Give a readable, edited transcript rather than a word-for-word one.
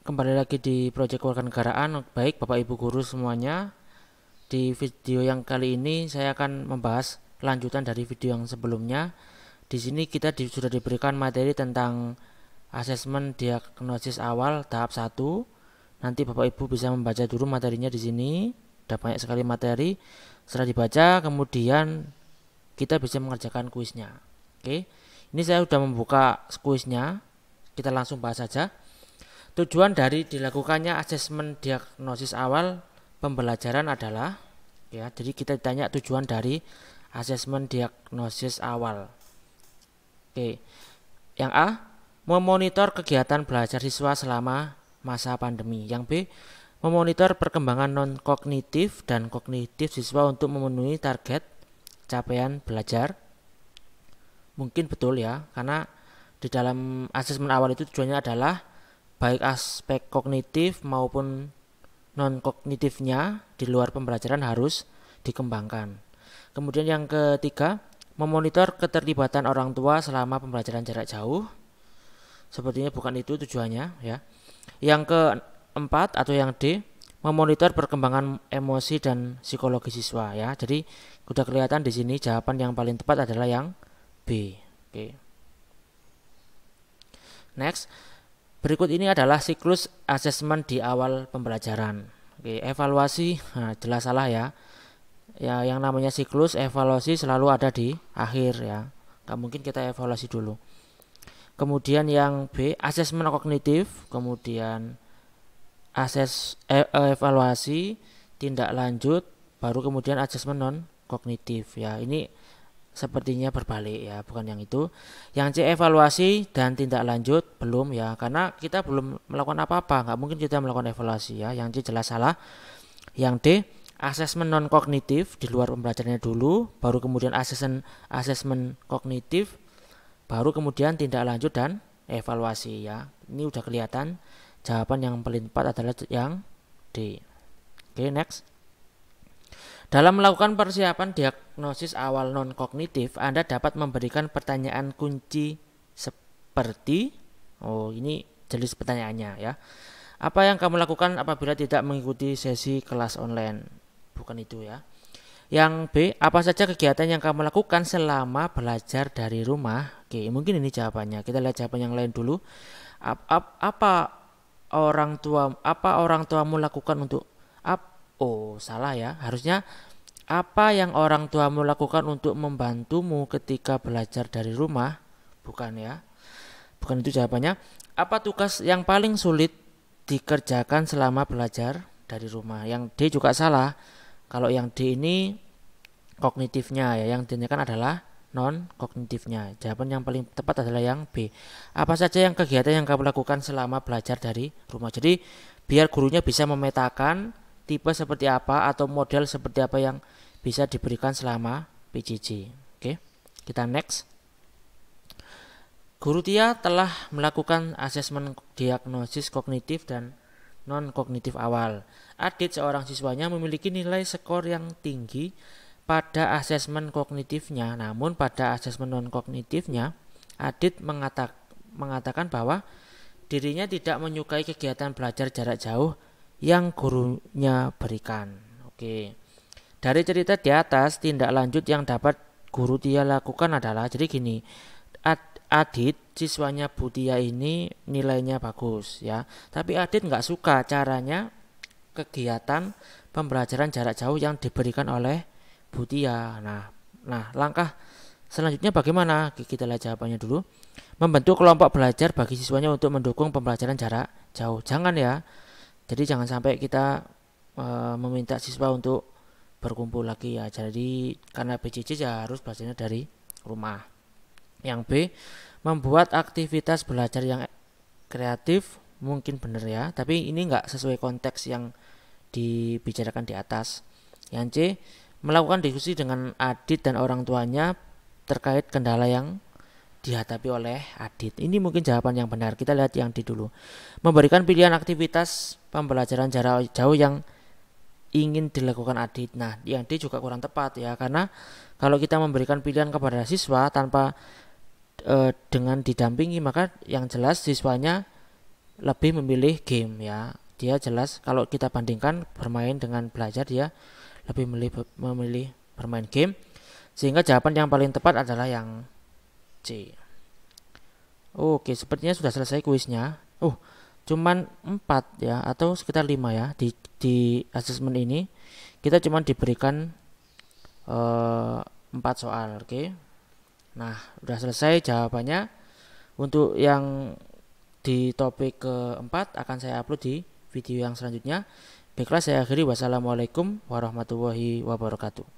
Kembali lagi di Proyek Kewarganegaraan. Baik Bapak Ibu guru semuanya, di video yang kali ini saya akan membahas lanjutan dari video yang sebelumnya. Di sini kita sudah diberikan materi tentang asesmen diagnosis awal tahap 1. Nanti Bapak Ibu bisa membaca dulu materinya di sini. Ada banyak sekali materi. Setelah dibaca, kemudian kita bisa mengerjakan kuisnya. Oke. Ini saya sudah membuka kuisnya. Kita langsung bahas saja. Tujuan dari dilakukannya asesmen diagnosis awal pembelajaran adalah, ya, jadi kita ditanya tujuan dari asesmen diagnosis awal. Oke. Yang A, memonitor kegiatan belajar siswa selama masa pandemi. Yang B, memonitor perkembangan non-kognitif dan kognitif siswa untuk memenuhi target capaian belajar. Mungkin betul ya, karena di dalam asesmen awal itu tujuannya adalah baik aspek kognitif maupun non-kognitifnya di luar pembelajaran harus dikembangkan. Kemudian yang ketiga, memonitor keterlibatan orang tua selama pembelajaran jarak jauh. Sepertinya bukan itu tujuannya ya. Yang keempat atau yang D, memonitor perkembangan emosi dan psikologi siswa ya. Jadi sudah kelihatan di sini jawaban yang paling tepat adalah yang B. Oke. Next, berikut ini adalah siklus asesmen di awal pembelajaran. Oke, evaluasi, nah, jelas salah ya. Ya, yang namanya siklus evaluasi selalu ada di akhir ya. Gak mungkin kita evaluasi dulu. Kemudian yang B, asesmen kognitif, kemudian evaluasi, tindak lanjut, baru kemudian asesmen non kognitif ya. Ini sepertinya berbalik ya, bukan yang itu. Yang C, evaluasi dan tindak lanjut belum ya, karena kita belum melakukan apa-apa, nggak mungkin kita melakukan evaluasi ya. Yang C jelas salah. Yang D, asesmen non kognitif di luar pembelajarannya dulu, baru kemudian asesmen kognitif, baru kemudian tindak lanjut dan evaluasi ya. Ini udah kelihatan jawaban yang paling tepat adalah yang D. Oke, next. Dalam melakukan persiapan diagnosis awal non-kognitif, Anda dapat memberikan pertanyaan kunci seperti, ini jelas pertanyaannya ya. Apa yang kamu lakukan apabila tidak mengikuti sesi kelas online? Bukan itu ya. Yang B, apa saja kegiatan yang kamu lakukan selama belajar dari rumah? Oke, mungkin ini jawabannya. Kita lihat jawaban yang lain dulu. Apa orang tuamu lakukan untuk salah ya. Harusnya apa yang orang tuamu lakukan untuk membantumu ketika belajar dari rumah? Bukan ya. Bukan itu jawabannya. Apa tugas yang paling sulit dikerjakan selama belajar dari rumah? Yang D juga salah. Kalau yang D ini kognitifnya ya. Yang ditanyakan adalah non kognitifnya. Jawaban yang paling tepat adalah yang B. Apa saja yang kegiatan yang kamu lakukan selama belajar dari rumah? Jadi biar gurunya bisa memetakan tipe seperti apa atau model seperti apa yang bisa diberikan selama PJJ. Oke, kita next. Guru Tia telah melakukan asesmen diagnosis kognitif dan non-kognitif awal. Adit, seorang siswanya, memiliki nilai skor yang tinggi pada asesmen kognitifnya, namun pada asesmen non-kognitifnya, Adit mengatakan bahwa dirinya tidak menyukai kegiatan belajar jarak jauh yang gurunya berikan. Oke. Dari cerita di atas, tindak lanjut yang dapat guru Tia lakukan adalah, jadi gini, Adit, siswanya Bu Tia ini nilainya bagus ya, tapi Adit nggak suka caranya kegiatan pembelajaran jarak jauh yang diberikan oleh Bu Tia. Nah, langkah selanjutnya bagaimana? Kita lihat jawabannya dulu. Membentuk kelompok belajar bagi siswanya untuk mendukung pembelajaran jarak jauh. Jangan ya. Jadi jangan sampai kita meminta siswa untuk berkumpul lagi ya. Jadi karena PJJ ya harus belajarnya dari rumah. Yang B, membuat aktivitas belajar yang kreatif. Mungkin benar ya, tapi ini enggak sesuai konteks yang dibicarakan di atas. Yang C, melakukan diskusi dengan Adit dan orang tuanya terkait kendala yang dihadapi oleh Adit. Ini mungkin jawaban yang benar. Kita lihat yang D dulu. Memberikan pilihan aktivitas pembelajaran jarak jauh yang ingin dilakukan Adit. Nah, yang D juga kurang tepat ya, karena kalau kita memberikan pilihan kepada siswa tanpa dengan didampingi, maka yang jelas siswanya lebih memilih game ya. Dia jelas kalau kita bandingkan bermain dengan belajar, dia lebih memilih bermain game. Sehingga jawaban yang paling tepat adalah yang C. Oke, sepertinya sudah selesai kuisnya. Cuman 4 ya, atau sekitar 5 ya di asesmen ini. Kita cuman diberikan 4 soal, oke. Nah, udah selesai jawabannya. Untuk yang di topik keempat akan saya upload di video yang selanjutnya. Baiklah, saya akhiri. Wassalamualaikum warahmatullahi wabarakatuh.